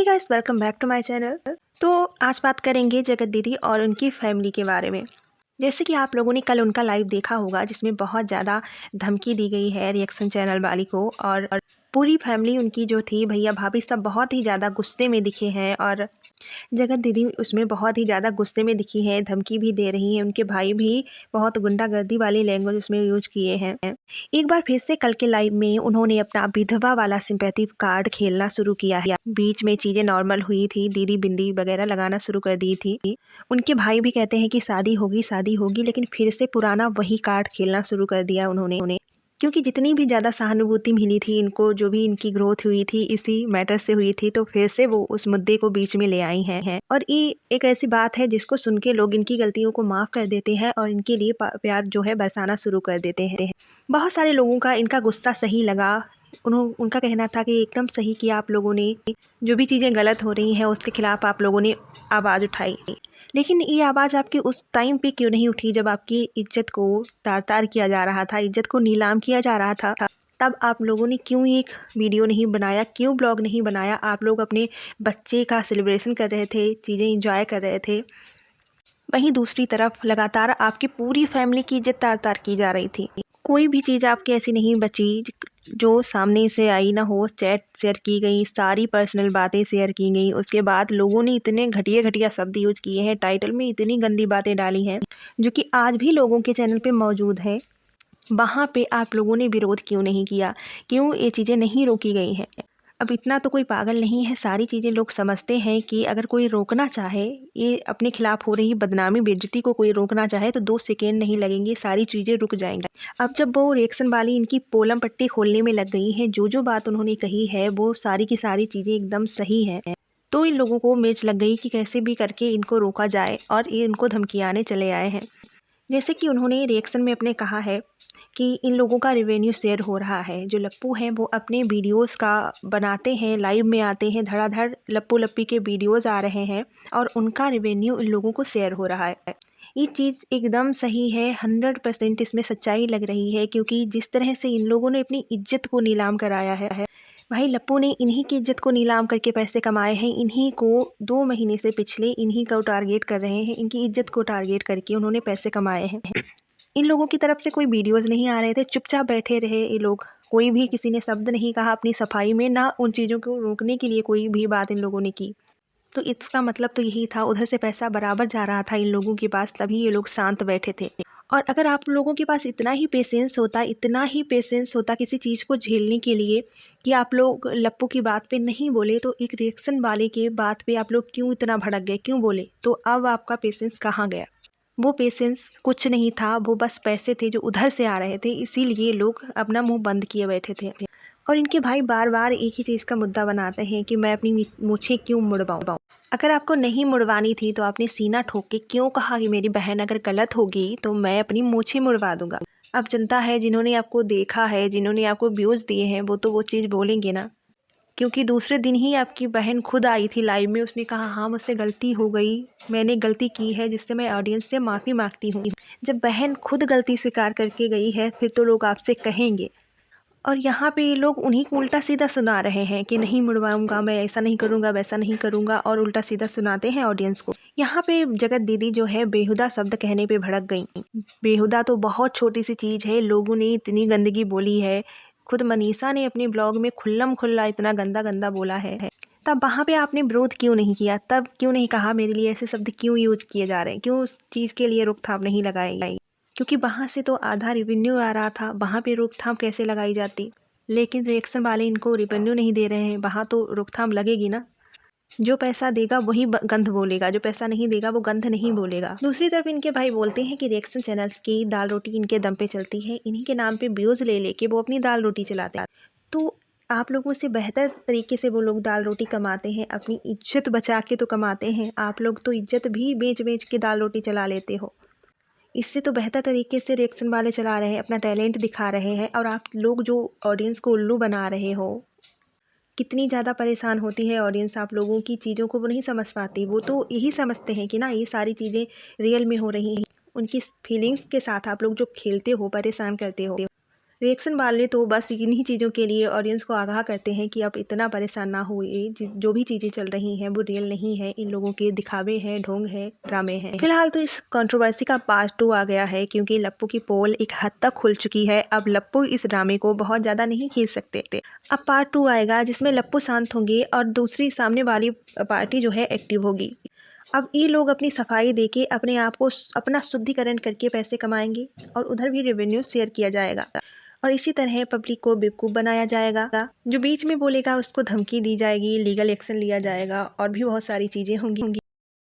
Hey guys, welcome back to my channel. तो आज बात करेंगे जगत दीदी और उनकी फैमिली के बारे में। जैसे कि आप लोगों ने कल उनका लाइव देखा होगा जिसमें बहुत ज़्यादा धमकी दी गई है रिएक्शन चैनल वाली को, और पूरी फैमिली उनकी जो थी, भैया भाभी सब बहुत ही ज़्यादा गुस्से में दिखे हैं और जगत दीदी उसमें बहुत ही ज़्यादा गुस्से में दिखी है, धमकी भी दे रही हैं। उनके भाई भी बहुत गुंडागर्दी वाली लैंग्वेज उसमें यूज किए हैं। एक बार फिर से कल के लाइव में उन्होंने अपना विधवा वाला सिंपैथी कार्ड खेलना शुरू किया है। बीच में चीज़ें नॉर्मल हुई थी, दीदी बिंदी वगैरह लगाना शुरू कर दी थी। उनके भाई भी कहते हैं कि शादी होगी, लेकिन फिर से पुराना वही कार्ड खेलना शुरू कर दिया उन्होंने। क्योंकि जितनी भी ज़्यादा सहानुभूति मिली थी इनको, जो भी इनकी ग्रोथ हुई थी इसी मैटर से हुई थी, तो फिर से वो उस मुद्दे को बीच में ले आई हैं। और ये एक ऐसी बात है जिसको सुन के लोग इनकी गलतियों को माफ़ कर देते हैं और इनके लिए प्यार जो है बरसाना शुरू कर देते हैं। बहुत सारे लोगों का इनका गुस्सा सही लगा। उनका कहना था कि एकदम सही किया आप लोगों ने, जो भी चीज़ें गलत हो रही हैं उसके खिलाफ आप लोगों ने आवाज़ उठाई। लेकिन ये आवाज़ आपकी उस टाइम पे क्यों नहीं उठी जब आपकी इज्जत को तार-तार किया जा रहा था, इज्जत को नीलाम किया जा रहा था। तब आप लोगों ने क्यों एक वीडियो नहीं बनाया, क्यों ब्लॉग नहीं बनाया? आप लोग अपने बच्चे का सेलिब्रेशन कर रहे थे, चीज़ें एंजॉय कर रहे थे। वहीं दूसरी तरफ लगातार आपकी पूरी फैमिली की इज्जत तार-तार की जा रही थी। कोई भी चीज़ आपकी ऐसी नहीं बची जो सामने से आई ना हो। चैट शेयर की गई, सारी पर्सनल बातें शेयर की गई। उसके बाद लोगों ने इतने घटिया शब्द यूज़ किए हैं, टाइटल में इतनी गंदी बातें डाली हैं जो कि आज भी लोगों के चैनल पे मौजूद है। वहाँ पे आप लोगों ने विरोध क्यों नहीं किया? क्यों ये चीज़ें नहीं रोकी गई हैं? अब इतना तो कोई पागल नहीं है, सारी चीज़ें लोग समझते हैं कि अगर कोई रोकना चाहे, ये अपने खिलाफ हो रही बदनामी बेइज्जती को कोई रोकना चाहे तो 2 सेकेंड नहीं लगेंगे, सारी चीज़ें रुक जाएंगी। अब जब वो रिएक्शन वाली इनकी पोलम पट्टी खोलने में लग गई हैं, जो बात उन्होंने कही है वो सारी की सारी चीज़ें एकदम सही हैं, तो इन लोगों को मेच लग गई कि कैसे भी करके इनको रोका जाए, और ये इनको धमकियाने चले आए हैं। जैसे कि उन्होंने रिएक्शन में अपने कहा है कि इन लोगों का रेवेन्यू शेयर हो रहा है। जो लप्पू हैं वो अपने वीडियोस का बनाते हैं, लाइव में आते हैं, धड़ाधड़ लप्पू लप्पी के वीडियोस आ रहे हैं और उनका रेवेन्यू इन लोगों को शेयर हो रहा है। ये चीज़ एकदम सही है, 100% इसमें सच्चाई लग रही है, क्योंकि जिस तरह से इन लोगों ने अपनी इज्जत को नीलाम कराया है, भाई लप्पू ने इन्हीं की इज्जत को नीलाम करके पैसे कमाए हैं। इन्हीं को 2 महीने से पिछले इन्हीं को टारगेट कर रहे हैं, इनकी इज्जत को टारगेट करके उन्होंने पैसे कमाए हैं। इन लोगों की तरफ से कोई वीडियोज़ नहीं आ रहे थे, चुपचाप बैठे रहे ये लोग। कोई भी किसी ने शब्द नहीं कहा अपनी सफाई में, ना उन चीज़ों को रोकने के लिए कोई भी बात इन लोगों ने की। तो इसका मतलब तो यही था, उधर से पैसा बराबर जा रहा था इन लोगों के पास, तभी ये लोग शांत बैठे थे। और अगर आप लोगों के पास इतना ही पेशेंस होता किसी चीज़ को झेलने के लिए कि आप लोग लप्पू की बात पे नहीं बोले, तो एक रिएक्शन वाले के बात पे आप लोग क्यों इतना भड़क गए, क्यों बोले? तो अब आपका पेशेंस कहाँ गया? वो पेशेंस कुछ नहीं था, वो बस पैसे थे जो उधर से आ रहे थे, इसीलिए लोग अपना मुंह बंद किए बैठे थे। और इनके भाई बार बार एक ही चीज़ का मुद्दा बनाते हैं कि मैं अपनी मूछें क्यों मुड़वाऊँ। अगर आपको नहीं मुड़वानी थी तो आपने सीना ठोक के क्यों कहा कि मेरी बहन अगर गलत होगी तो मैं अपनी मूछें मुड़वा दूंगा। अब जनता है, जिन्होंने आपको देखा है, जिन्होंने आपको व्यूज़ दिए हैं, वो तो वो चीज़ बोलेंगे ना। क्योंकि दूसरे दिन ही आपकी बहन खुद आई थी लाइव में, उसने कहा हाँ मुझसे गलती हो गई, मैंने गलती की है जिससे मैं ऑडियंस से माफ़ी मांगती हूँ। जब बहन खुद गलती स्वीकार करके गई है फिर तो लोग आपसे कहेंगे। और यहाँ पे ये लोग उन्हीं को उल्टा सीधा सुना रहे हैं कि नहीं मुड़वाऊंगा, मैं ऐसा नहीं करूँगा, वैसा नहीं करूँगा, और उल्टा सीधा सुनाते हैं ऑडियंस को। यहाँ पे जगत दीदी जो है बेहुदा शब्द कहने पे भड़क गई। बेहुदा तो बहुत छोटी सी चीज़ है, लोगों ने इतनी गंदगी बोली है। खुद मनीषा ने अपने ब्लॉग में खुल्लम खुल्ला इतना गंदा बोला है। तब वहाँ पे आपने विरोध क्यों नहीं किया? तब क्यों नहीं कहा मेरे लिए ऐसे शब्द क्यों यूज किए जा रहे हैं? क्यों उस चीज़ के लिए रोकथाम नहीं लगाई गई? क्योंकि वहाँ से तो आधा रेवेन्यू आ रहा था, वहाँ पे रोकथाम कैसे लगाई जाती? लेकिन रिएक्शन वाले इनको रेवेन्यू नहीं दे रहे हैं, वहाँ तो रोकथाम लगेगी ना। जो पैसा देगा वही गंध बोलेगा, जो पैसा नहीं देगा वो गंध नहीं बोलेगा। दूसरी तरफ इनके भाई बोलते हैं कि रिएक्शन चैनल्स की दाल रोटी इनके दम पे चलती है, इन्हीं के नाम पे व्यूज़ ले लेके वो अपनी दाल रोटी चलाते हैं। तो आप लोगों से बेहतर तरीके से वो लोग दाल रोटी कमाते हैं, अपनी इज्जत बचा के तो कमाते हैं। आप लोग तो इज्जत भी बेच के दाल रोटी चला लेते हो। इससे तो बेहतर तरीके से रिएक्शन वाले चला रहे हैं, अपना टैलेंट दिखा रहे हैं, और आप लोग जो ऑडियंस को उल्लू बना रहे हो। कितनी ज़्यादा परेशान होती है ऑडियंस, आप लोगों की चीज़ों को वो नहीं समझ पाती। वो तो यही समझते हैं कि ना ये सारी चीज़ें रियल में हो रही हैं। उनकी फीलिंग्स के साथ आप लोग जो खेलते हो, परेशान करते हो। रिएक्शन वाले तो बस इन्हीं चीज़ों के लिए ऑडियंस को आगाह करते हैं कि आप इतना परेशान ना होइए, जो भी चीज़ें चल रही हैं वो रियल नहीं है, इन लोगों के दिखावे हैं, ढोंग है, ड्रामे हैं। फिलहाल तो इस कंट्रोवर्सी का पार्ट 2 आ गया है, क्योंकि लप्पू की पोल एक हद तक खुल चुकी है। अब लप्पू इस ड्रामे को बहुत ज़्यादा नहीं खींच सकते। अब पार्ट 2 आएगा जिसमें लप्पू शांत होंगे और दूसरी सामने वाली पार्टी जो है एक्टिव होगी। अब ये लोग अपनी सफाई देके अपने आप को अपना शुद्धिकरण करके पैसे कमाएंगे और उधर भी रेवेन्यू शेयर किया जाएगा और इसी तरह पब्लिक को बेवकूफ़ बनाया जाएगा। जो बीच में बोलेगा उसको धमकी दी जाएगी, लीगल एक्शन लिया जाएगा और भी बहुत सारी चीज़ें होंगी।